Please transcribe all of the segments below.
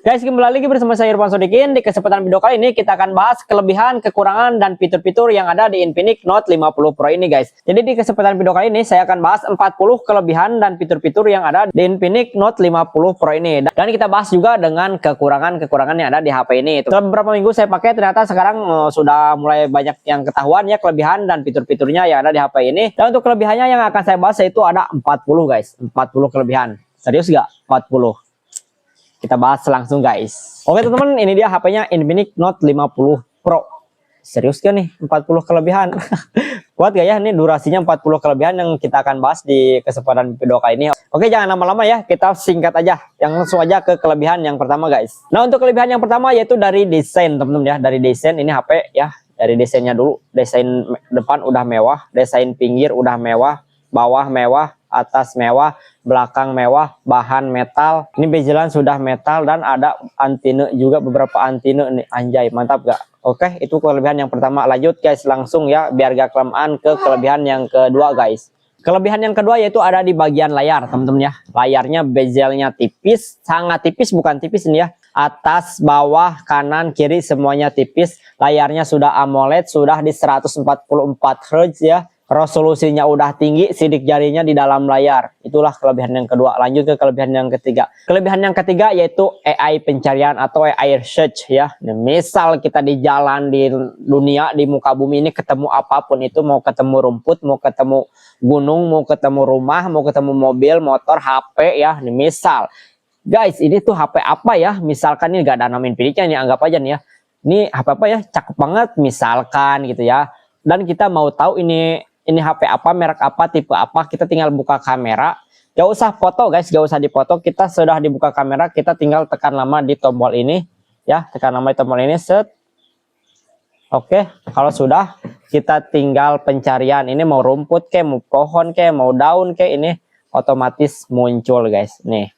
Guys, kembali lagi bersama saya Irfan Sodikin. Di kesempatan video kali ini kita akan bahas kelebihan, kekurangan, dan fitur-fitur yang ada di Infinix Note 50 Pro ini guys. Jadi di kesempatan video kali ini saya akan bahas 40 kelebihan dan fitur-fitur yang ada di Infinix Note 50 Pro ini. Dan kita bahas juga dengan kekurangan-kekurangan yang ada di HP ini. Setelah beberapa minggu saya pakai, ternyata sekarang sudah mulai banyak yang ketahuan ya kelebihan dan fitur-fiturnya yang ada di HP ini. Dan untuk kelebihannya yang akan saya bahas yaitu ada 40 guys. 40 kelebihan. Serius gak? 40. Kita bahas langsung guys. Oke teman-teman, ini dia HP-nya Infinix Note 50 Pro. Serius kan nih 40 kelebihan? Kuat gak ya? Ini durasinya 40 kelebihan yang kita akan bahas di kesempatan video kali ini. Oke, jangan lama-lama ya, kita singkat aja. Yang langsung aja ke kelebihan yang pertama guys. Nah, untuk kelebihan yang pertama yaitu dari desain teman-teman ya. Dari desain ini HP ya, dari desainnya dulu. Desain depan udah mewah, desain pinggir udah mewah, bawah mewah, atas mewah, belakang mewah, bahan metal. Ini bezelan sudah metal dan ada antine juga, beberapa antine nih. Anjay, mantap gak? Oke, itu kelebihan yang pertama. Lanjut guys, langsung ya biar gak kelamaan ke kelebihan yang kedua guys. Kelebihan yang kedua yaitu ada di bagian layar teman-teman ya. Layarnya bezelnya tipis, sangat tipis, bukan tipis ini ya. Atas, bawah, kanan, kiri semuanya tipis. Layarnya sudah AMOLED, sudah di 144 Hz ya. Resolusinya udah tinggi, sidik jarinya di dalam layar. Itulah kelebihan yang kedua. Lanjut ke kelebihan yang ketiga. Kelebihan yang ketiga yaitu AI pencarian atau AI search ya. Misal kita di jalan, di dunia, di muka bumi ini ketemu apapun itu, mau ketemu rumput, mau ketemu gunung, mau ketemu rumah, mau ketemu mobil, motor, HP ya. Misal, guys, ini tuh HP apa ya? Misalkan ini gak ada nama Infinix-nya, ini anggap aja nih ya. Ini HP apa ya? Cakep banget misalkan gitu ya. Dan kita mau tahu ini HP apa, merek apa, tipe apa, kita tinggal buka kamera. Gak usah foto guys, gak usah dipoto. Kita sudah dibuka kamera, kita tinggal tekan lama di tombol ini ya, tekan lama di tombol ini, set. Oke, kalau sudah kita tinggal pencarian. Ini mau rumput ke, mau pohon ke, mau daun ke, ini otomatis muncul guys. Nih,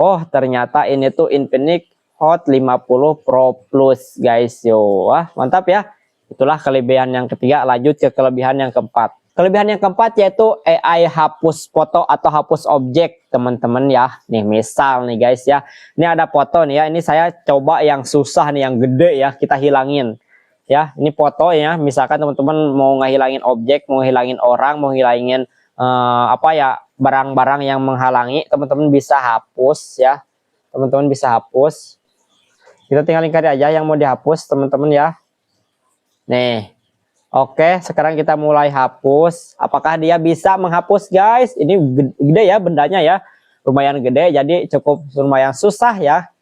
oh ternyata ini tuh Infinix Hot 50 Pro Plus guys. Yo, wah mantap ya. Itulah kelebihan yang ketiga. Lanjut ke kelebihan yang keempat. Kelebihan yang keempat yaitu AI hapus foto atau hapus objek teman-teman ya. Nih misal nih guys ya. Ini ada foto nih ya. Ini saya coba yang susah nih, yang gede ya, kita hilangin. Ya, ini foto ya. Misalkan teman-teman mau ngehilangin objek, mau ngehilangin orang, mau ngehilangin apa ya, barang-barang yang menghalangi, teman-teman bisa hapus ya. Teman-teman bisa hapus. Kita tinggal lingkari aja yang mau dihapus teman-teman ya. Nih. Oke, sekarang kita mulai hapus. Apakah dia bisa menghapus guys? Ini gede ya bendanya ya. Lumayan gede, jadi cukup lumayan susah ya.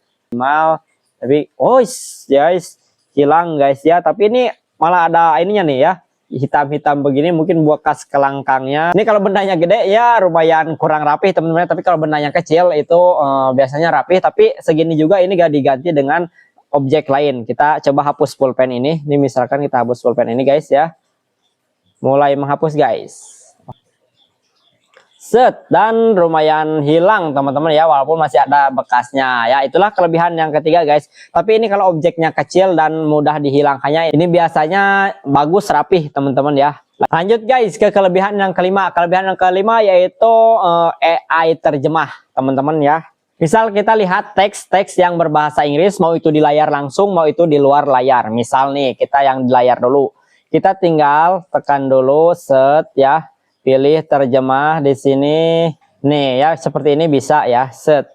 Tapi oh guys, hilang guys ya. Tapi ini malah ada ininya nih ya. Hitam-hitam begini, mungkin bekas kelangkangnya. Ini kalau bendanya gede ya lumayan kurang rapih teman-teman. Tapi kalau bendanya kecil itu biasanya rapih. Tapi segini juga ini gak diganti dengan objek lain. Kita coba hapus pulpen ini. Ini misalkan kita hapus pulpen ini guys ya. Mulai menghapus guys. Set, dan lumayan hilang teman-teman ya, walaupun masih ada bekasnya ya. Itulah kelebihan yang ketiga guys. Tapi ini kalau objeknya kecil dan mudah dihilangkannya, ini biasanya bagus rapih teman-teman ya. Lanjut guys ke kelebihan yang kelima. Kelebihan yang kelima yaitu AI terjemah teman-teman ya. Misal kita lihat teks-teks yang berbahasa Inggris, mau itu di layar langsung, mau itu di luar layar. Misal nih, kita yang di layar dulu. Kita tinggal tekan dulu, set ya. Pilih terjemah di sini. Nih ya, seperti ini bisa ya, set.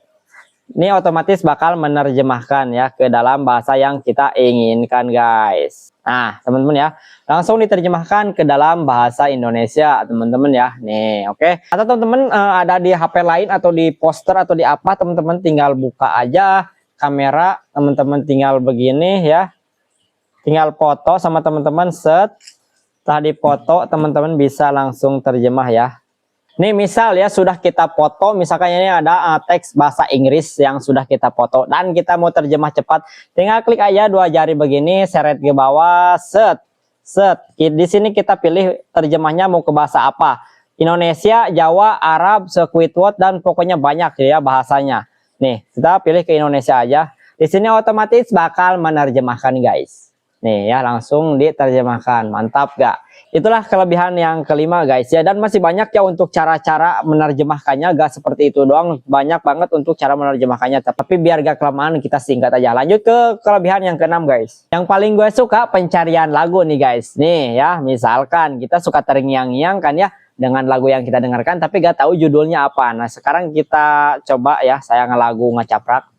Ini otomatis bakal menerjemahkan ya ke dalam bahasa yang kita inginkan guys. Nah teman-teman ya, langsung diterjemahkan ke dalam bahasa Indonesia teman-teman ya. Nih oke. Atau teman-teman ada di HP lain atau di poster atau di apa, teman-teman tinggal buka aja kamera, teman-teman tinggal begini ya. Tinggal foto sama teman-teman, set. Setelah dipoto teman-teman bisa langsung terjemah ya. Ini misal ya sudah kita foto, misalkan ini ada teks bahasa Inggris yang sudah kita foto dan kita mau terjemah cepat, tinggal klik aja dua jari begini, seret ke bawah, set, set. Di sini kita pilih terjemahnya mau ke bahasa apa, Indonesia, Jawa, Arab, Squidward, dan pokoknya banyak ya bahasanya. Nih kita pilih ke Indonesia aja. Di sini otomatis bakal menerjemahkan guys. Nih ya langsung diterjemahkan, mantap gak? Itulah kelebihan yang kelima guys ya, dan masih banyak ya untuk cara-cara menerjemahkannya, gak seperti itu doang, banyak banget untuk cara menerjemahkannya, tapi biar gak kelamaan kita singkat aja. Lanjut ke kelebihan yang keenam guys. Yang paling gue suka pencarian lagu nih guys. Nih ya, misalkan kita suka terngiang-ngiang kan ya dengan lagu yang kita dengarkan tapi gak tahu judulnya apa. Nah sekarang kita coba ya, saya ngelagu ngecaprak.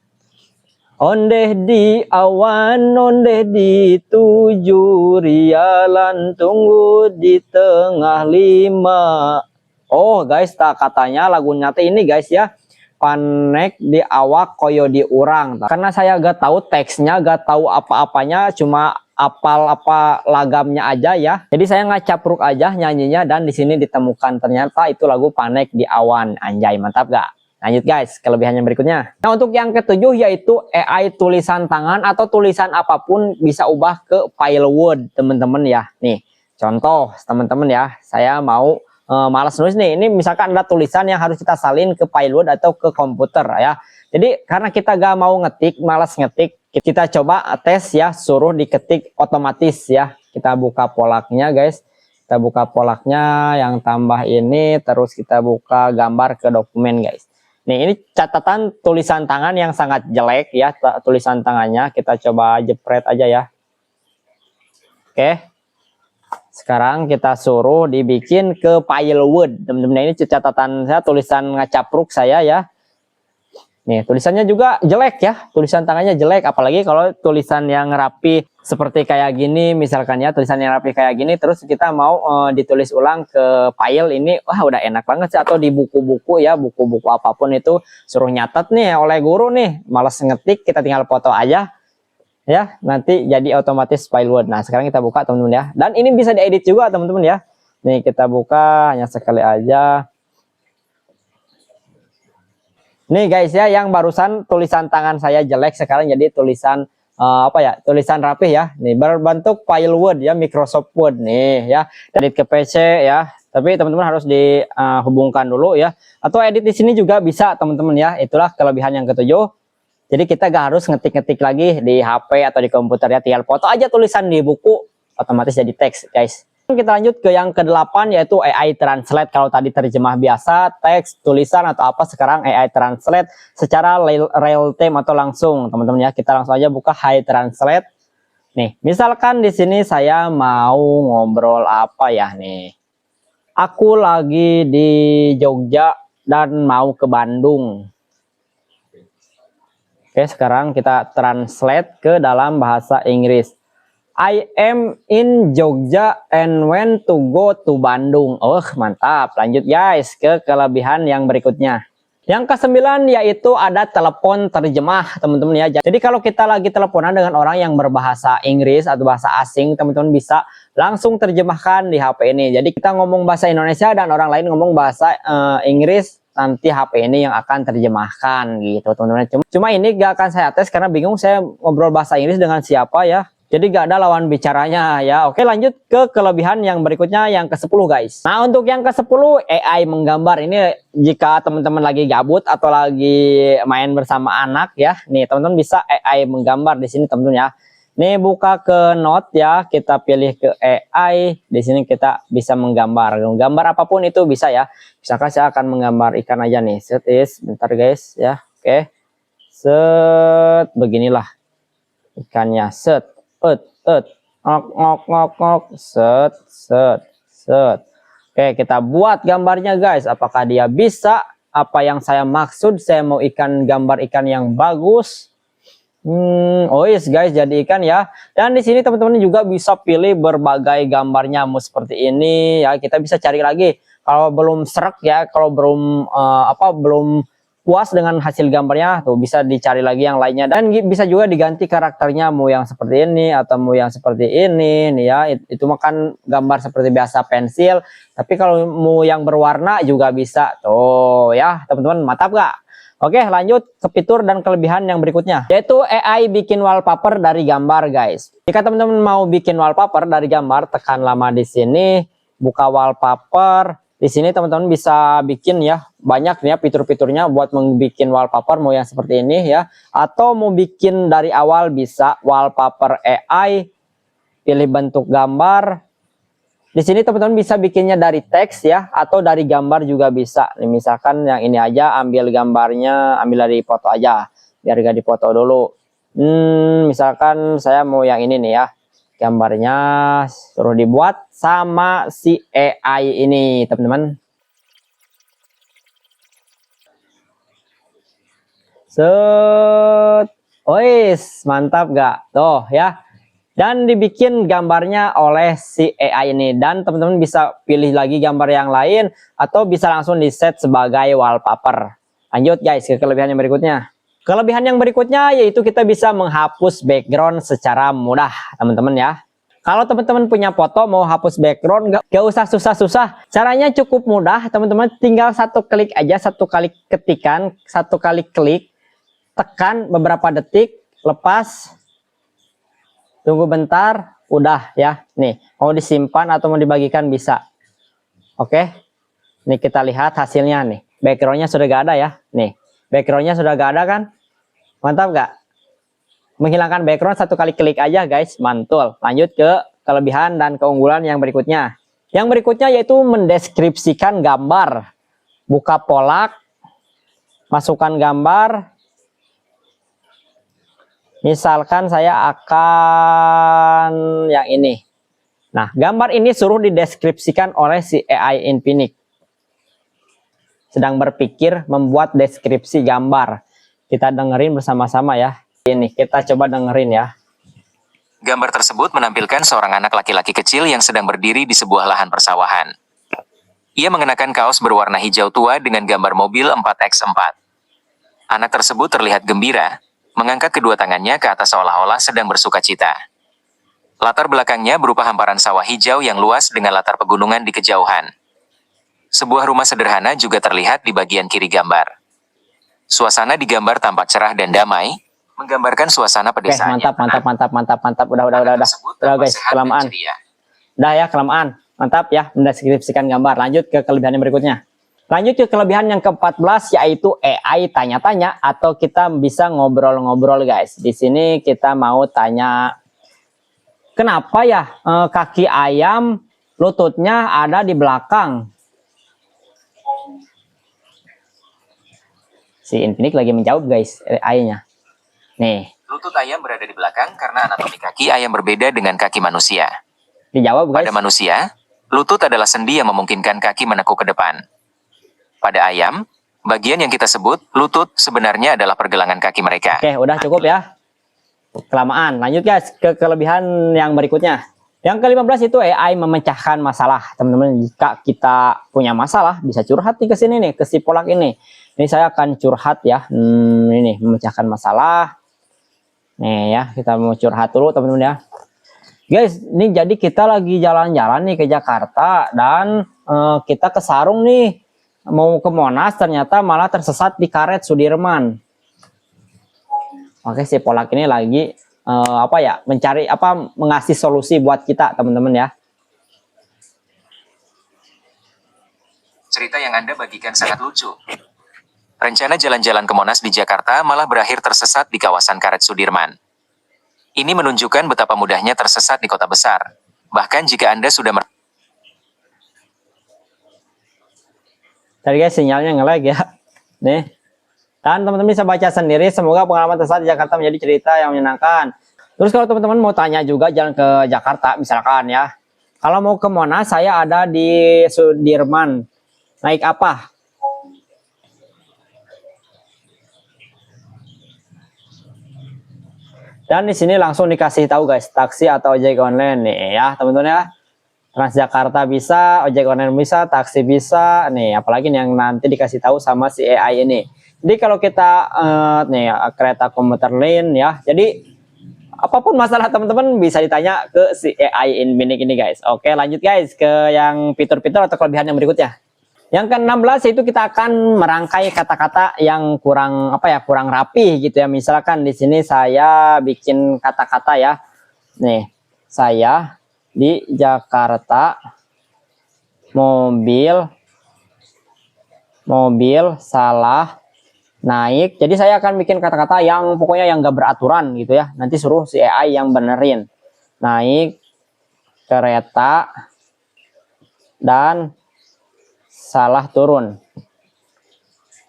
Ondeh di awan, ondeh di tujuh, rialan tunggu di tengah lima. Oh guys, tak katanya lagunya ini guys ya, panek di awak koyo di urang. Karena saya gak tahu teksnya, gak tahu apa-apanya, cuma apal apa lagamnya aja ya. Jadi saya ngacapruk aja nyanyinya, dan di sini ditemukan ternyata itu lagu panek di awan. Anjay, mantap gak? Lanjut guys, kelebihan yang berikutnya. Nah untuk yang ketujuh yaitu AI tulisan tangan atau tulisan apapun bisa ubah ke file Word teman-teman ya. Nih contoh teman-teman ya, saya mau malas nulis nih. Ini misalkan ada tulisan yang harus kita salin ke file Word atau ke komputer ya. Jadi karena kita gak mau ngetik, malas ngetik, kita coba tes ya, suruh diketik otomatis ya. Kita buka polaknya guys. Kita buka polaknya yang tambah ini, terus kita buka gambar ke dokumen guys. Nih ini catatan tulisan tangan yang sangat jelek ya, tulisan tangannya kita coba jepret aja ya. Oke, sekarang kita suruh dibikin ke file Word teman-teman. Ini catatan saya, tulisan ngacapruk saya ya. Nih tulisannya juga jelek ya, tulisan tangannya jelek, apalagi kalau tulisan yang rapi seperti kayak gini misalkan ya, tulisan yang rapi kayak gini terus kita mau ditulis ulang ke file ini, wah udah enak banget sih. Atau di buku-buku ya, buku-buku apapun itu suruh nyatet nih oleh guru nih, males ngetik, kita tinggal foto aja ya, nanti jadi otomatis file Word. Nah sekarang kita buka teman-teman ya, dan ini bisa diedit juga teman-teman ya. Nih kita buka hanya sekali aja. Nih guys ya, yang barusan tulisan tangan saya jelek sekarang jadi tulisan apa ya, tulisan rapih ya. Nih berbentuk file Word ya, Microsoft Word nih ya. Edit ke PC ya. Tapi teman-teman harus dihubungkan dulu ya. Atau edit di sini juga bisa teman-teman ya. Itulah kelebihan yang ketujuh. Jadi kita gak harus ngetik-ngetik lagi di HP atau di komputer ya. Tinggal foto aja tulisan di buku, otomatis jadi teks guys. Kita lanjut ke yang ke-8 yaitu AI Translate. Kalau tadi terjemah biasa, teks, tulisan atau apa, sekarang AI Translate secara real time atau langsung teman-teman ya. Kita langsung aja buka AI Translate. Nih, misalkan di sini saya mau ngobrol apa ya nih. Aku lagi di Jogja dan mau ke Bandung. Oke, sekarang kita translate ke dalam bahasa Inggris. I am in Jogja and when to go to Bandung. Oh mantap. Lanjut guys ke kelebihan yang berikutnya. Yang ke-9 yaitu ada telepon terjemah teman-teman ya. Jadi kalau kita lagi teleponan dengan orang yang berbahasa Inggris atau bahasa asing, teman-teman bisa langsung terjemahkan di HP ini. Jadi kita ngomong bahasa Indonesia dan orang lain ngomong bahasa Inggris, nanti HP ini yang akan terjemahkan gitu teman-teman. Cuma ini gak akan saya tes karena bingung saya ngobrol bahasa Inggris dengan siapa ya. Jadi gak ada lawan bicaranya ya. Oke lanjut ke kelebihan yang berikutnya yang ke-10 guys. Nah untuk yang ke-10 AI menggambar. Ini jika teman-teman lagi gabut atau lagi main bersama anak ya. Nih teman-teman bisa AI menggambar di sini teman-teman ya. Nih buka ke Note ya. Kita pilih ke AI. Di sini kita bisa menggambar. Gambar apapun itu bisa ya. Misalkan saya akan menggambar ikan aja nih. Set is. Bentar guys ya. Oke. Set. Beginilah ikannya. Set. Ngok, set. Oke, kita buat gambarnya guys. Apakah dia bisa apa yang saya maksud? Saya mau gambar ikan yang bagus. Oh yes guys, jadi ikan ya. Dan di sini teman-teman juga bisa pilih berbagai gambarnya mau seperti ini ya. Kita bisa cari lagi. Kalau belum serak ya, kalau belum belum puas dengan hasil gambarnya, tuh bisa dicari lagi yang lainnya, dan bisa juga diganti karakternya mau yang seperti ini atau mau yang seperti ini nih ya. Itu makan gambar seperti biasa pensil, tapi kalau mau yang berwarna juga bisa tuh ya teman-teman. Mantap gak? Oke lanjut ke fitur dan kelebihan yang berikutnya yaitu AI bikin wallpaper dari gambar guys. Jika teman-teman mau bikin wallpaper dari gambar, tekan lama di sini, buka wallpaper. Di sini teman-teman bisa bikin ya, banyak ya fitur-fiturnya buat membuat wallpaper mau yang seperti ini ya, atau mau bikin dari awal bisa wallpaper AI, pilih bentuk gambar, Di sini teman-teman bisa bikinnya dari teks ya, atau dari gambar juga bisa. Nih, misalkan yang ini aja, ambil gambarnya, ambil dari foto aja, biar gak dipoto dulu. Misalkan saya mau yang ini nih ya, gambarnya suruh dibuat sama si AI ini, teman-teman. Set, ois, mantap gak? Tuh ya. Dan dibikin gambarnya oleh si AI ini, dan teman-teman bisa pilih lagi gambar yang lain atau bisa langsung di set sebagai wallpaper. Lanjut guys ke kelebihan yang berikutnya. Kelebihan yang berikutnya yaitu kita bisa menghapus background secara mudah, teman-teman ya. Kalau teman-teman punya foto mau hapus background gak usah susah-susah, caranya cukup mudah, teman-teman. Tinggal satu klik aja, satu kali ketikan, satu kali klik, tekan beberapa detik, lepas. Tunggu bentar, udah ya. Nih, mau disimpan atau mau dibagikan bisa. Oke. Nih kita lihat hasilnya nih. Backgroundnya sudah gak ada ya. Nih, backgroundnya sudah gak ada kan? Mantap gak? Menghilangkan background satu kali klik aja guys, mantul. Lanjut ke kelebihan dan keunggulan yang berikutnya. Yang berikutnya yaitu mendeskripsikan gambar. Buka polak, masukkan gambar. Misalkan saya akan yang ini. Nah, gambar ini suruh dideskripsikan oleh si AI Infinix. Sedang berpikir membuat deskripsi gambar. Kita dengerin bersama-sama ya. Ini kita coba dengerin ya. Gambar tersebut menampilkan seorang anak laki-laki kecil yang sedang berdiri di sebuah lahan persawahan. Ia mengenakan kaos berwarna hijau tua dengan gambar mobil 4x4. Anak tersebut terlihat gembira, mengangkat kedua tangannya ke atas seolah-olah sedang bersuka cita. Latar belakangnya berupa hamparan sawah hijau yang luas dengan latar pegunungan di kejauhan. Sebuah rumah sederhana juga terlihat di bagian kiri gambar. Suasana di gambar tampak cerah dan damai, menggambarkan suasana pedesaan. Mantap. Udah guys, kelamaan. Udah ya, kelamaan. Mantap ya, mendeskripsikan gambar. Lanjut ke kelebihan yang berikutnya. Lanjut ke kelebihan yang ke-14 yaitu AI tanya-tanya atau kita bisa ngobrol-ngobrol guys. Di sini kita mau tanya, kenapa ya kaki ayam lututnya ada di belakang? Si Infinix lagi menjawab guys, AI-nya. Nih. Lutut ayam berada di belakang karena anatomi kaki ayam berbeda dengan kaki manusia. Dijawab guys. Pada manusia, lutut adalah sendi yang memungkinkan kaki menekuk ke depan. Pada ayam, bagian yang kita sebut lutut sebenarnya adalah pergelangan kaki mereka. Oke, udah cukup ya. Kelamaan. Lanjut guys ke kelebihan yang berikutnya. Yang ke-15 itu AI memecahkan masalah. Teman-teman, jika kita punya masalah bisa curhat nih ke sini nih, ke si Polak ini. Ini saya akan curhat ya. Ini memecahkan masalah. Nih ya, kita mau curhat dulu teman-teman ya. Guys, ini jadi kita lagi jalan-jalan nih ke Jakarta dan kita ke Sarung nih. Mau ke Monas, ternyata malah tersesat di karet Sudirman. Oke, si Polak ini lagi mencari mengasih solusi buat kita teman-teman ya. Cerita yang Anda bagikan sangat lucu. Rencana jalan-jalan ke Monas di Jakarta malah berakhir tersesat di kawasan karet Sudirman. Ini menunjukkan betapa mudahnya tersesat di kota besar. Bahkan jika Anda sudah Tadi guys sinyalnya nge-lag ya. Nih. Dan teman-teman bisa baca sendiri. Semoga pengalaman tersesat di Jakarta menjadi cerita yang menyenangkan. Terus kalau teman-teman mau tanya juga jalan ke Jakarta misalkan ya. Kalau mau ke Monas saya ada di Sudirman. Naik apa? Dan di sini langsung dikasih tahu guys, taksi atau ojek online nih ya teman-teman ya. Transjakarta bisa, ojek online bisa, taksi bisa, nih apalagi nih yang nanti dikasih tahu sama si AI ini. Jadi kalau kita nih kereta komuter lain ya, jadi apapun masalah teman-teman bisa ditanya ke si AI Infinix ini guys. Oke lanjut guys ke yang fitur-fitur atau kelebihan yang berikutnya. Yang ke-16 itu kita akan merangkai kata-kata yang kurang kurang rapi gitu ya. Misalkan di sini saya bikin kata-kata ya. Nih, saya di Jakarta mobil salah naik. Jadi saya akan bikin kata-kata yang pokoknya yang gak beraturan gitu ya. Nanti suruh si AI yang benerin. Naik kereta dan salah turun.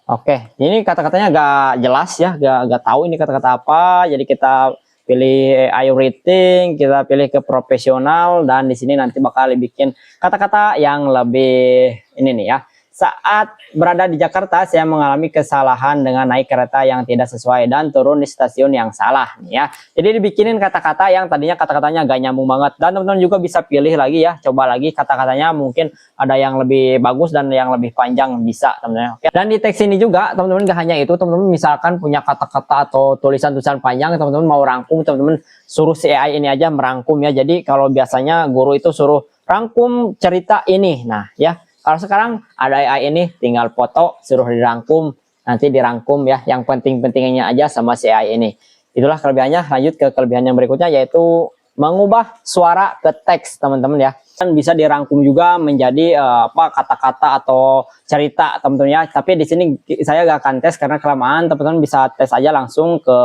Oke, ini kata-katanya agak jelas ya, gak tahu ini kata-kata apa. Jadi kita pilih AI rating, kita pilih ke profesional, dan di sini nanti bakal bikin kata-kata yang lebih ini nih ya. Saat berada di Jakarta, saya mengalami kesalahan dengan naik kereta yang tidak sesuai dan turun di stasiun yang salah nih ya. Jadi dibikinin kata-kata yang tadinya kata-katanya gak nyambung banget, dan teman-teman juga bisa pilih lagi ya, coba lagi kata-katanya, mungkin ada yang lebih bagus dan yang lebih panjang bisa teman-teman. Oke. Dan di teks ini juga teman-teman gak hanya itu, teman-teman misalkan punya kata-kata atau tulisan-tulisan panjang, teman-teman mau rangkum, teman-teman suruh si AI ini aja merangkum ya. Jadi kalau biasanya guru itu suruh rangkum cerita ini, nah ya. Kalau sekarang ada AI ini tinggal foto, suruh dirangkum, nanti dirangkum ya. Yang penting-pentingnya aja sama si AI ini. Itulah kelebihannya. Lanjut ke kelebihan yang berikutnya, yaitu mengubah suara ke teks teman-teman ya. Dan bisa dirangkum juga menjadi kata-kata atau cerita teman-teman ya. Tapi di sini saya gak akan tes karena kelamaan, teman-teman bisa tes aja langsung ke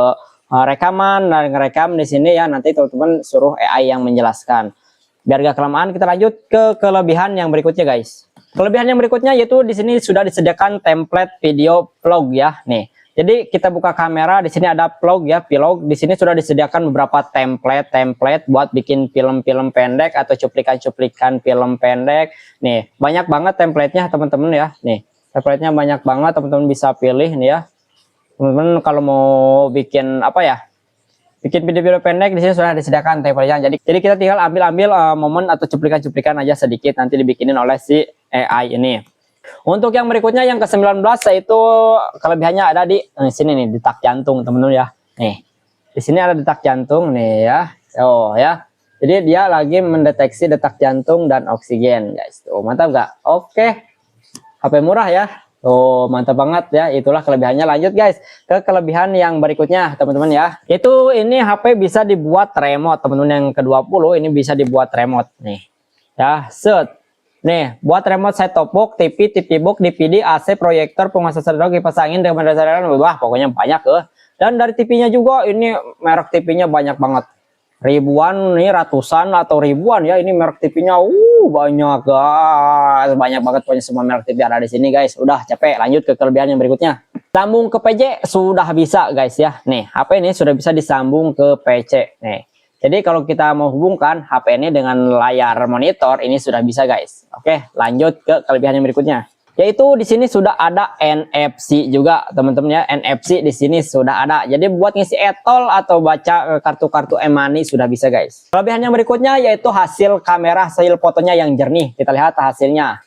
rekaman dan ngerekam di sini ya. Nanti teman-teman suruh AI yang menjelaskan. Biar gak kelamaan, kita lanjut ke kelebihan yang berikutnya guys. Kelebihan yang berikutnya yaitu di sini sudah disediakan template video vlog ya. Nih, jadi kita buka kamera, di sini ada vlog ya, vlog. Di sini sudah disediakan beberapa template buat bikin film-film pendek atau cuplikan-cuplikan film pendek. Nih, banyak banget templatenya teman-teman ya. Nih, templatenya banyak banget, teman-teman bisa pilih nih ya. Teman-teman kalau mau bikin apa ya? Bikin video-video pendek, di sini sudah disediakan template-nya. Jadi kita tinggal ambil momen atau cuplikan-cuplikan aja sedikit, nanti dibikinin oleh si AI ini. Untuk yang berikutnya yang ke-19, yaitu kelebihannya ada di sini nih, detak jantung teman-teman ya. Nih, di sini ada detak jantung nih ya. Oh ya. Jadi dia lagi mendeteksi detak jantung dan oksigen guys. Tuh, mantap gak? Oke. HP murah ya. Oh, mantap banget ya. Itulah kelebihannya. Lanjut guys ke kelebihan yang berikutnya teman-teman ya. Itu ini HP bisa dibuat remote teman-teman. Yang ke-20 ini bisa dibuat remote nih. Ya, set. Nih, buat remote set top box, TV, TV box, DVD, AC, proyektor, penguasa sederhana, kipas angin, rekomendasi wah pokoknya banyak ya. Dan dari TV-nya juga ini merek TV-nya banyak banget. Ribuan nih, ratusan atau ribuan ya, ini merek TV-nya banyak guys, banyak banget pokoknya semua merek TV ada di sini guys. Udah capek, lanjut ke kelebihan yang berikutnya. Sambung ke PC sudah bisa guys ya. Nih, HP ini sudah bisa disambung ke PC nih. Jadi kalau kita mau hubungkan HP ini dengan layar monitor ini sudah bisa guys. Oke, lanjut ke kelebihan yang berikutnya. Yaitu di sini sudah ada NFC juga teman-teman ya. NFC di sini sudah ada. Jadi buat ngisi e-tol atau baca kartu-kartu e-money sudah bisa guys. Kelebihan yang berikutnya yaitu hasil kamera, hasil fotonya yang jernih. Kita lihat hasilnya.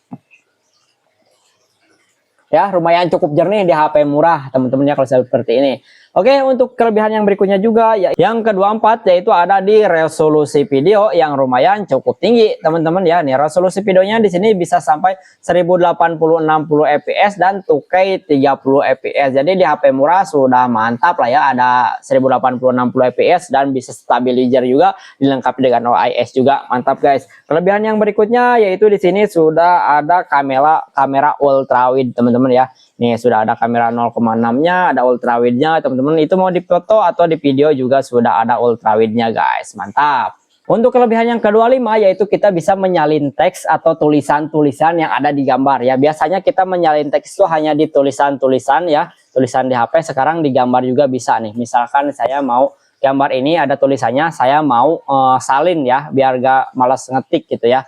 Ya, lumayan cukup jernih di HP murah teman-teman ya kalau seperti ini. Oke, untuk kelebihan yang berikutnya juga ya, yang ke-24 yaitu ada di resolusi video yang lumayan cukup tinggi teman-teman ya. Nih resolusi videonya di sini bisa sampai 1080 60 fps dan 2K 30 fps. Jadi di HP murah sudah mantap lah ya, ada 1080 60 fps dan bisa stabilizer juga, dilengkapi dengan OIS juga. Mantap guys. Kelebihan yang berikutnya yaitu di sini sudah ada kamera ultrawide teman-teman ya. Nih sudah ada kamera 0,6-nya, ada ultrawide-nya teman-teman. Itu mau di foto atau di video juga sudah ada ultrawide-nya guys. Mantap. Untuk kelebihan yang ke-25 yaitu kita bisa menyalin teks atau tulisan-tulisan yang ada di gambar ya. Biasanya kita menyalin teks itu hanya di tulisan-tulisan ya. Tulisan di HP, sekarang di gambar juga bisa nih. Misalkan saya mau gambar ini ada tulisannya, saya mau salin ya biar gak malas ngetik gitu ya.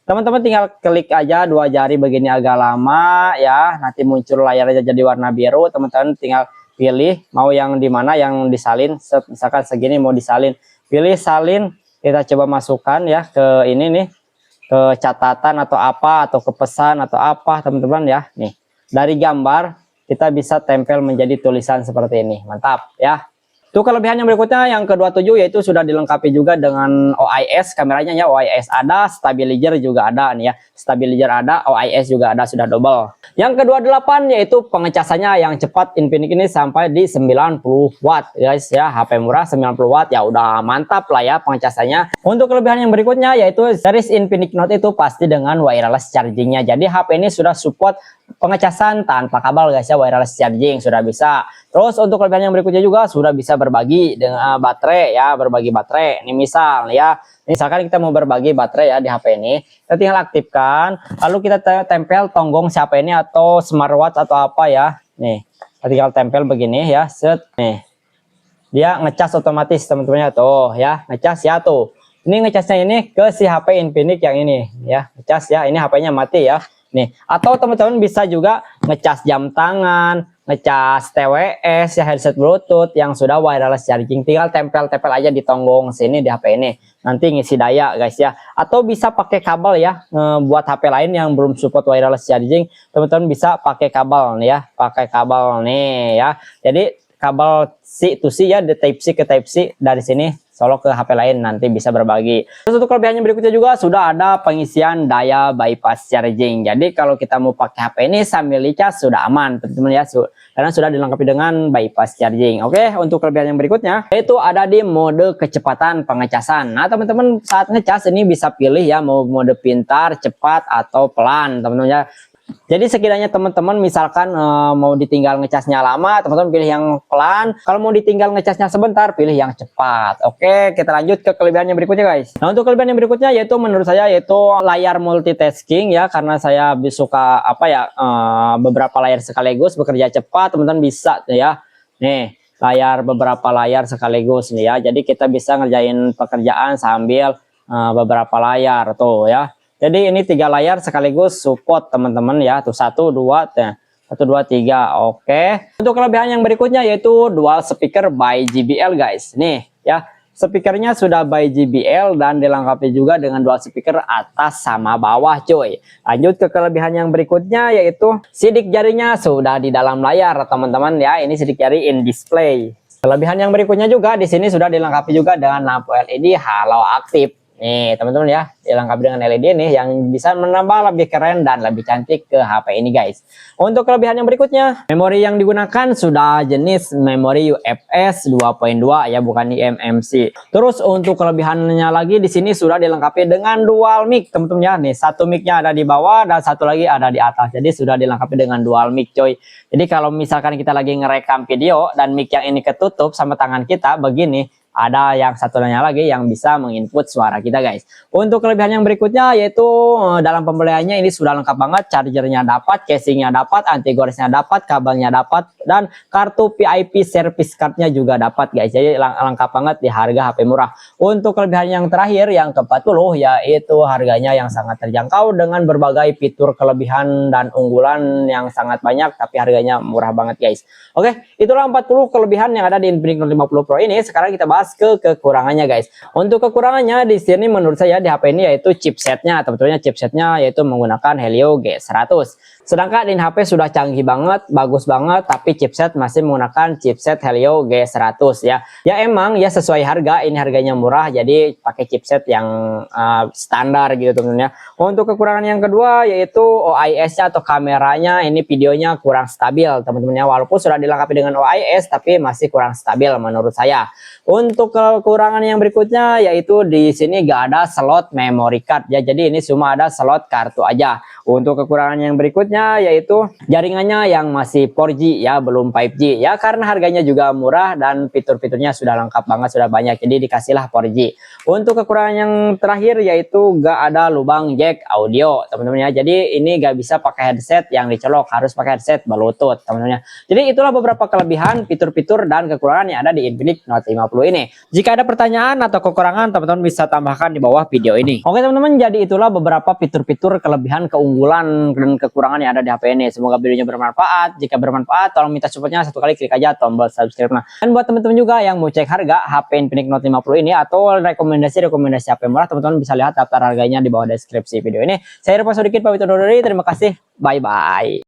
Teman-teman tinggal klik aja dua jari begini agak lama ya, nanti muncul layarnya jadi warna biru. Teman-teman tinggal pilih mau yang di mana yang disalin. Misalkan segini mau disalin, pilih salin, kita coba masukkan ya ke ini nih, ke catatan atau apa atau ke pesan atau apa teman-teman ya. Nih dari gambar kita bisa tempel menjadi tulisan seperti ini. Mantap ya. Itu kelebihan yang berikutnya yang ke-27 yaitu sudah dilengkapi juga dengan OIS kameranya ya. OIS ada, stabilizer juga ada nih ya. Stabilizer ada, OIS juga ada, sudah double. Yang ke-28 yaitu pengecasannya yang cepat. Infinix ini sampai di 90 watt guys ya. HP murah 90 watt ya udah mantap lah ya pengecasannya. Untuk kelebihan yang berikutnya yaitu series Infinix Note itu pasti dengan wireless chargingnya. Jadi HP ini sudah support pengecasan tanpa kabel guys ya, wireless charging sudah bisa. Terus untuk kelebihan yang berikutnya juga sudah bisa bisa berbagi dengan baterai ya, berbagi baterai. Ini misal ya, misalkan kita mau berbagi baterai ya di HP ini, kita tinggal aktifkan, lalu kita tempel tonggong si HP ini atau smartwatch atau apa ya. Nih, kita tinggal tempel begini ya, set nih. Dia ngecas otomatis teman-temannya tuh ya, ngecas ya tuh. Ini ngecasnya ini ke si HP Infinix yang ini ya, ngecas ya. Ini HP-nya mati ya. Nih, atau teman-teman bisa juga ngecas jam tangan, ngecas TWS ya, headset Bluetooth yang sudah wireless charging. Tinggal tempel-tempel aja di tonggong sini di HP ini. Nanti ngisi daya guys ya. Atau bisa pakai kabel ya. Buat HP lain yang belum support wireless charging, teman-teman bisa pakai kabel nih ya, pakai kabel nih ya. Jadi kabel C to C ya, dari Type C ke Type C dari sini solo ke HP lain, nanti bisa berbagi. Terus untuk kelebihannya berikutnya juga sudah ada pengisian daya bypass charging. Jadi kalau kita mau pakai HP ini sambil dicas sudah aman teman-teman ya, karena sudah dilengkapi dengan bypass charging. Oke, untuk kelebihan yang berikutnya yaitu ada di mode kecepatan pengecasan. Nah teman-teman saat ngecas ini bisa pilih ya, mau mode pintar, cepat atau pelan teman-teman ya. Jadi sekiranya teman-teman misalkan mau ditinggal ngecasnya lama, teman-teman pilih yang pelan. Kalau mau ditinggal ngecasnya sebentar, pilih yang cepat. Oke, kita lanjut ke kelebihan yang berikutnya guys. Nah untuk kelebihan yang berikutnya yaitu menurut saya yaitu layar multitasking ya, karena saya suka apa ya, beberapa layar sekaligus bekerja cepat, teman-teman bisa ya. Nih layar, beberapa layar sekaligus nih ya. Jadi kita bisa ngerjain pekerjaan sambil beberapa layar tuh ya. Jadi ini 3 layar sekaligus support teman-teman ya. Tuh 1, 2, 1, 2, 3. Oke. Untuk kelebihan yang berikutnya yaitu dual speaker by JBL guys. Nih ya. Speakernya sudah by JBL dan dilengkapi juga dengan dual speaker atas sama bawah cuy. Lanjut ke kelebihan yang berikutnya yaitu sidik jarinya sudah di dalam layar teman-teman ya. Ini sidik jari in display. Kelebihan yang berikutnya juga di sini sudah dilengkapi juga dengan lampu LED halo aktif. Nih teman-teman ya, dilengkapi dengan LED nih yang bisa menambah lebih keren dan lebih cantik ke HP ini guys. Untuk kelebihan yang berikutnya, memori yang digunakan sudah jenis memori UFS 2.2 ya, bukan eMMC. Terus untuk kelebihannya lagi di sini sudah dilengkapi dengan dual mic teman-teman ya. Nih satu mic-nya ada di bawah dan satu lagi ada di atas. Jadi sudah dilengkapi dengan dual mic coy. Jadi kalau misalkan kita lagi ngerekam video dan mic yang ini ketutup sama tangan kita begini, ada yang satunya lagi yang bisa menginput suara kita guys. Untuk kelebihan yang berikutnya yaitu dalam pembeliannya ini sudah lengkap banget, chargernya dapat, casingnya dapat, anti goresnya dapat, kabelnya dapat, dan kartu VIP service cardnya juga dapat guys. Jadi lengkap banget di harga HP murah. Untuk kelebihan yang terakhir yang ke-40 yaitu harganya yang sangat terjangkau dengan berbagai fitur kelebihan dan unggulan yang sangat banyak, tapi harganya murah banget guys. Oke, itulah 40 kelebihan yang ada di Infinix Note 50 Pro ini. Sekarang kita bahas ke kekurangannya guys. Untuk kekurangannya di sini menurut saya di HP ini yaitu chipsetnya, teman-teman, chipsetnya yaitu menggunakan Helio G100. Sedangkan ini HP sudah canggih banget, bagus banget, tapi chipset masih menggunakan chipset Helio G100 ya. Ya emang ya sesuai harga, ini harganya murah jadi pakai chipset yang standar gitu teman-teman ya. Untuk kekurangan yang kedua yaitu OIS-nya atau kameranya, ini videonya kurang stabil teman-teman ya. Walaupun sudah dilengkapi dengan OIS tapi masih kurang stabil menurut saya. Untuk kekurangan yang berikutnya yaitu di sini gak ada slot memory card ya. Jadi ini cuma ada slot kartu aja. Untuk kekurangan yang berikutnya yaitu jaringannya yang masih 4G ya, belum 5G ya, karena harganya juga murah dan fitur-fiturnya sudah lengkap banget, sudah banyak, jadi dikasihlah 4G. Untuk kekurangan yang terakhir yaitu gak ada lubang jack audio teman-teman ya. Jadi ini gak bisa pakai headset yang dicolok, harus pakai headset Bluetooth teman-teman ya. Jadi itulah beberapa kelebihan, fitur-fitur dan kekurangan yang ada di Infinix Note 50 ini. Jika ada pertanyaan atau kekurangan, teman-teman bisa tambahkan di bawah video ini. Oke teman-teman, jadi itulah beberapa fitur-fitur, kelebihan, keunggulan dan kekurangan yang ada di HP ini. Semoga videonya bermanfaat. Jika bermanfaat, tolong minta supportnya, satu kali klik aja tombol subscribe. Nah, dan buat teman-teman juga yang mau cek harga HP Infinix Note 50 ini atau rekomendasi HP murah, teman-teman bisa lihat daftar harganya di bawah deskripsi video ini. Saya Irfan sedikit pamit undur diri. Terima kasih. Bye bye.